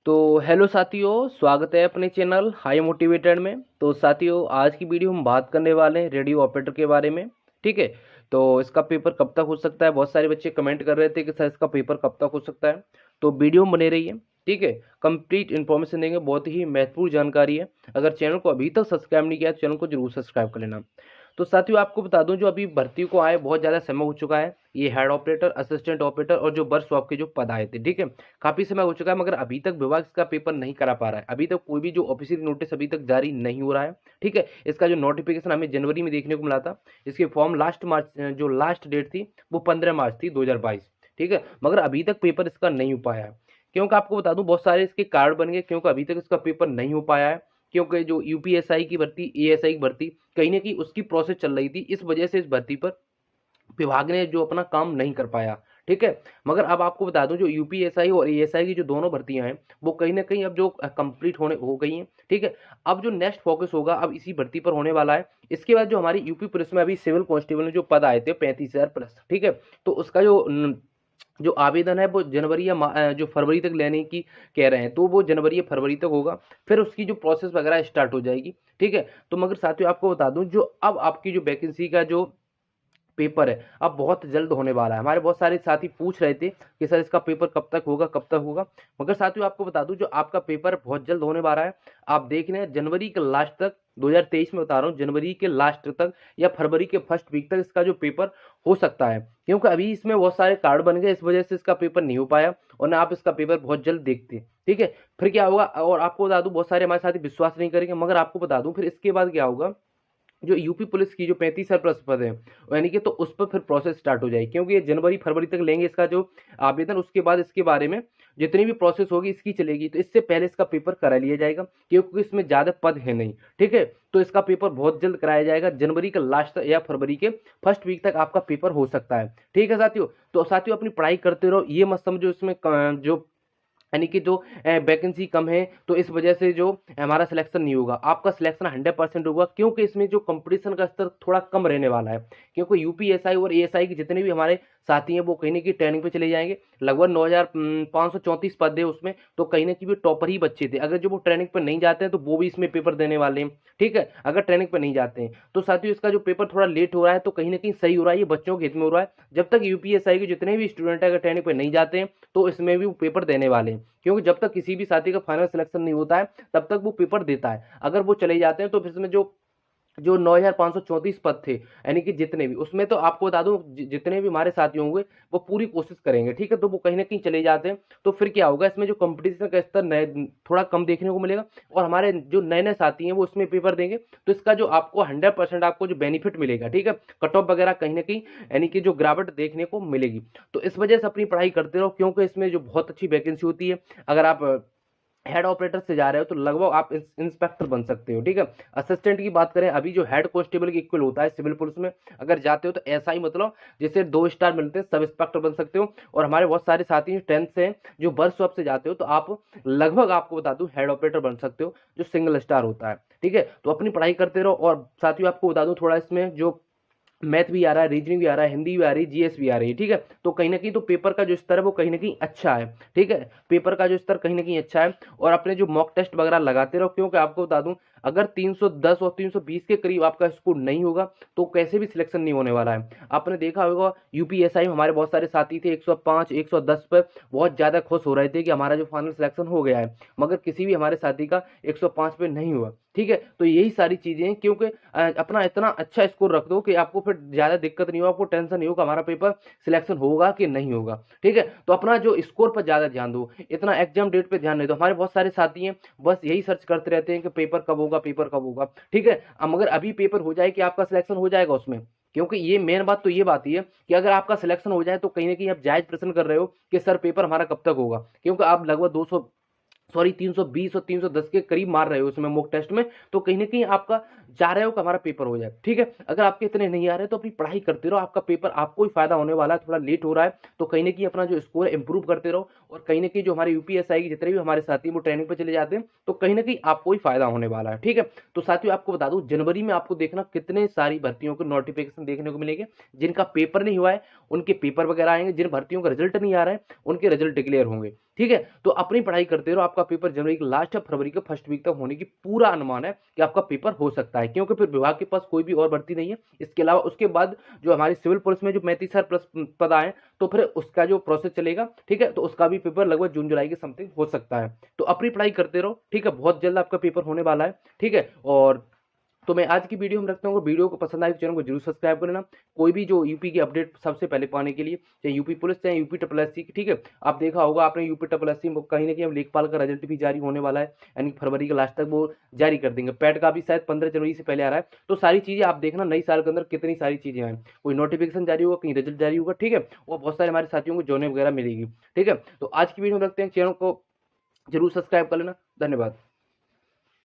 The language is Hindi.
तो हेलो साथियों, स्वागत है अपने चैनल हाई मोटिवेटेड में। तो साथियों, आज की वीडियो हम बात करने वाले हैं रेडियो ऑपरेटर के बारे में। ठीक है, तो इसका पेपर कब तक हो सकता है। बहुत सारे बच्चे कमेंट कर रहे थे कि सर इसका पेपर कब तक हो सकता है। तो वीडियो में बने रहिए। ठीक है, कंप्लीट इन्फॉर्मेशन देंगे, बहुत ही महत्वपूर्ण जानकारी है। अगर चैनल को अभी तक सब्सक्राइब नहीं किया तो चैनल को जरूर सब्सक्राइब कर लेना। तो साथियों, आपको बता दूं, जो अभी भर्ती को आए बहुत ज़्यादा समय हो चुका है। ये हेड ऑपरेटर, असिस्टेंट ऑपरेटर और जो वर्कशॉप के जो पद आए थे, ठीक है, काफ़ी समय हो चुका है, मगर अभी तक विभाग इसका पेपर नहीं करा पा रहा है। अभी तक कोई भी जो ऑफिशियल नोटिस अभी तक जारी नहीं हो रहा है। ठीक है, इसका जो नोटिफिकेशन हमें जनवरी में देखने को मिला था। इसके फॉर्म लास्ट मार्च, जो लास्ट डेट थी वो 15 मार्च थी 2022। ठीक है, मगर अभी तक पेपर इसका नहीं हो पाया है। क्योंकि आपको बता दूं, बहुत सारे इसके कार्ड बन गए, क्योंकि अभी तक इसका पेपर नहीं हो पाया है। क्योंकि जो यूपीएसआई की भर्ती, एएसआई की भर्ती, कहीं ना कहीं उसकी प्रोसेस चल रही थी। इस वजह से इस भर्ती पर विभाग ने जो अपना काम नहीं कर पाया। ठीक है, मगर अब आपको बता दूं, जो यूपीएसआई और एएसआई की जो दोनों भर्तियां हैं वो कहीं ना कहीं अब जो कंप्लीट होने हो गई हैं। ठीक है, अब जो नेक्स्ट फोकस होगा अब इसी भर्ती पर होने वाला है। इसके बाद जो हमारी यूपी पुलिस में अभी सिविल कांस्टेबल में जो पद आए थे 35,000 प्लस, ठीक है, तो उसका जो आवेदन है वो जनवरी या जो फरवरी तक लेने की कह रहे हैं। तो वो जनवरी या फरवरी तक होगा, फिर उसकी जो प्रोसेस वगैरह स्टार्ट हो जाएगी। ठीक है, तो मगर साथियों, आपको बता दूं, जो अब आपकी जो वैकेंसी का जो पेपर है अब बहुत जल्द होने वाला है। हमारे बहुत सारे साथी पूछ रहे थे कि सर इसका पेपर कब तक होगा, कब तक होगा। मगर साथियों, आपको बता दूं, जो आपका पेपर बहुत जल्द होने वाला है। आप देख रहे हैं जनवरी के लास्ट तक, 2023 में बता रहा हूँ, जनवरी के लास्ट तक या फरवरी के फर्स्ट वीक तक इसका जो पेपर हो सकता है। क्योंकि अभी इसमें बहुत सारे कार्ड बन गए, इस वजह से इसका पेपर नहीं हो पाया, और ना आप इसका पेपर बहुत जल्द देखते। ठीक है, फिर क्या होगा, और आपको बता दूं, बहुत सारे हमारे साथी विश्वास नहीं करेंगे, मगर आपको बता दूं फिर इसके बाद क्या होगा। जो यूपी पुलिस की जो 35,000 प्लस पद है, यानी कि तो उस पर फिर प्रोसेस स्टार्ट हो जाएगी। क्योंकि ये जनवरी फरवरी तक लेंगे इसका जो आवेदन, उसके बाद इसके बारे में जितनी भी प्रोसेस होगी इसकी चलेगी। तो इससे पहले इसका पेपर करा लिया जाएगा, क्योंकि इसमें ज़्यादा पद है नहीं। ठीक है, तो इसका पेपर बहुत जल्द कराया जाएगा, जनवरी के लास्ट या फरवरी के फर्स्ट वीक तक आपका पेपर हो सकता है। ठीक है साथियों, तो साथियों अपनी पढ़ाई करते रहो, ये मत समझो इसमें जो यानी कि जो वैकेंसी कम है तो इस वजह से जो हमारा सिलेक्शन नहीं होगा। आपका सिलेक्शन 100% होगा, क्योंकि इसमें जो कंपटीशन का स्तर थोड़ा कम रहने वाला है। क्योंकि यूपीएसआई और एएसआई के जितने भी हमारे साथी हैं वो कहीं ना कहीं ट्रेनिंग पे चले जाएंगे। लगभग 9,534 पद है उसमें, तो कहीं ना कहीं भी टॉपर ही बच्चे थे। अगर जो वो ट्रेनिंग पर नहीं जाते हैं तो वो भी इसमें पेपर देने वाले हैं। ठीक है, अगर ट्रेनिंग पर नहीं जाते हैं तो साथियों इसका जो पेपर थोड़ा लेट हो रहा है, तो कहीं ना कहीं सही हो रहा है, ये बच्चों के हित में हो रहा है। जब तक यूपीएसआई के जितने भी स्टूडेंट है अगर ट्रेनिंग पर नहीं जाते हैं तो इसमें भी वो पेपर देने वाले हैं। क्योंकि जब तक किसी भी साथी का फाइनल सिलेक्शन नहीं होता है तब तक वो पेपर देता है। अगर वो चले जाते हैं तो फिर इसमें जो जो 9,534 पद थे, यानी कि जितने भी, उसमें तो आपको बता दूं जितने भी हमारे साथी होंगे वो पूरी कोशिश करेंगे। ठीक है, तो वो कहीं ना कहीं चले जाते हैं तो फिर क्या होगा, इसमें जो कंपटीशन का स्तर नए थोड़ा कम देखने को मिलेगा, और हमारे जो नए नए साथी हैं वो उसमें पेपर देंगे। तो इसका जो आपको 100% आपको जो बेनिफिट मिलेगा, ठीक है, कट ऑफ वगैरह कहीं ना कहीं यानी कि जो गिरावट देखने को मिलेगी। तो इस वजह से अपनी पढ़ाई करते रहो, क्योंकि इसमें जो बहुत अच्छी वैकेंसी होती है। अगर आप हेड ऑपरेटर से जा रहे हो तो लगभग आप इंस्पेक्टर बन सकते हो। ठीक है, असिस्टेंट की बात करें, अभी जो हेड कांस्टेबल की इक्वल होता है सिविल पुलिस में, अगर जाते हो तो ऐसा ही मतलब जैसे 2 स्टार मिलते हैं, सब इंस्पेक्टर बन सकते हो। और हमारे बहुत सारे साथी 10th से जो वर्कशॉप से जाते हो तो आप लगभग, आपको बता दूं, हेड ऑपरेटर बन सकते हो, जो सिंगल स्टार होता है। ठीक है, तो अपनी पढ़ाई करते रहो। और साथियों आपको बता दूं, थोड़ा इसमें जो मैथ भी आ रहा है, रीजनिंग भी आ रहा है, हिंदी भी आ रही है, जीएस भी आ रही है। ठीक है, तो कहीं ना कहीं तो पेपर का जो स्तर है वो कहीं ना कहीं अच्छा है। ठीक है, पेपर का जो स्तर कहीं ना कहीं अच्छा है। और अपने जो मॉक टेस्ट वगैरह लगाते रहो, क्योंकि आपको बता दूं, अगर 310 और 320 के करीब आपका स्कोर नहीं होगा तो कैसे भी सिलेक्शन नहीं होने वाला है। आपने देखा होगा यूपीएसआई में हमारे बहुत सारे साथी थे 105 110 पर बहुत ज़्यादा खुश हो रहे थे कि हमारा जो फाइनल सिलेक्शन हो गया है, मगर किसी भी हमारे साथी का 105 पे नहीं हुआ। ठीक है, तो यही सारी चीज़ें हैं, क्योंकि अपना इतना अच्छा स्कोर रख दो कि आपको फिर ज़्यादा दिक्कत नहीं हो, आपको टेंशन नहीं होगा हमारा पेपर सिलेक्शन होगा कि नहीं होगा। ठीक है, तो अपना जो स्कोर पर ज़्यादा ध्यान दो, इतना एग्जाम डेट पे ध्यान नहीं दो। हमारे बहुत सारे साथी हैं बस यही सर्च करते रहते हैं कि पेपर कब होगा, पेपर कब होगा। ठीक है, मगर अभी पेपर हो जाए कि आपका सिलेक्शन हो जाएगा उसमें। क्योंकि ये मेन बात तो ये बात ही है कि अगर आपका सिलेक्शन हो जाए तो कहीं ना कहीं आप जायज प्रश्न कर रहे हो कि सर पेपर हमारा कब तक होगा। क्योंकि आप लगभग 200 सॉरी 320 और 310 के करीब मार रहे हो उसमें मॉक टेस्ट में, तो कहीं ना कहीं आपका चाह रहे हो कि हमारा पेपर हो जाए। ठीक है, अगर आपके इतने नहीं आ रहे तो अपनी पढ़ाई करते रहो, आपका पेपर आपको ही फायदा होने वाला है। थोड़ा लेट हो रहा है तो कहीं ना कहीं अपना जो स्कोर है इंप्रूव करते रहो, और कहीं ना कहीं जो हमारे यूपीएसआई के जितने भी हमारे साथी वो ट्रेनिंग पे चले जाते हैं तो कहीं ना कहीं आपको ही फायदा होने वाला है। ठीक है, तो साथियों आपको बता दूं जनवरी में आपको देखना कितने सारी भर्तियों के नोटिफिकेशन देखने को मिलेंगे। जिनका पेपर नहीं हुआ है उनके पेपर वगैरह आएंगे, जिन भर्तियों का रिजल्ट नहीं आ रहा है उनके रिजल्ट डिक्लेयर होंगे। ठीक है, तो अपनी पढ़ाई करते रहो, आपका पेपर जनवरी के लास्ट या फरवरी के फर्स्ट वीक तक होने की पूरा अनुमान है कि आपका पेपर हो सकता है, क्योंकि फिर विभाग के पास कोई भी और भर्ती नहीं है। इसके अलावा उसके बाद जो हमारी सिविल पुलिस में जो 35,000 प्लस पद आए तो फिर उसका जो प्रोसेस चलेगा, ठीक है, तो उसका भी पेपर लगभग जून जुलाई के समथिंग हो सकता है। तो अपनी पढ़ाई करते रहो, ठीक है, बहुत जल्द आपका पेपर होने वाला है। ठीक है, और तो मैं आज की वीडियो में रखता हूँ, वीडियो को पसंद आए तो चैनल को जरूर सब्सक्राइब कर लेना। कोई भी जो यूपी की अपडेट सबसे पहले पाने के लिए, चाहे यूपी पुलिस चाहे यूपी ट्रिपल एससी की, ठीक है, आप देखा होगा आपने यूपी ट्रिपल एससी में कहीं ना कहीं अब लेखपाल का रिजल्ट भी जारी होने वाला है, यानी फरवरी के लास्ट तक वो जारी कर देंगे। पैट का भी शायद 15 जनवरी से पहले आ रहा है। तो सारी चीजें आप देखना नई साल के अंदर कितनी सारी चीजें हैं, कोई नोटिफिकेशन जारी होगा, कहीं रिजल्ट जारी होगा, ठीक है, और बहुत सारे हमारे साथियों को जोने वगैरह मिलेगी। ठीक है, तो आज की वीडियो में रखते हैं, चैनल को जरूर सब्सक्राइब कर लेना। धन्यवाद।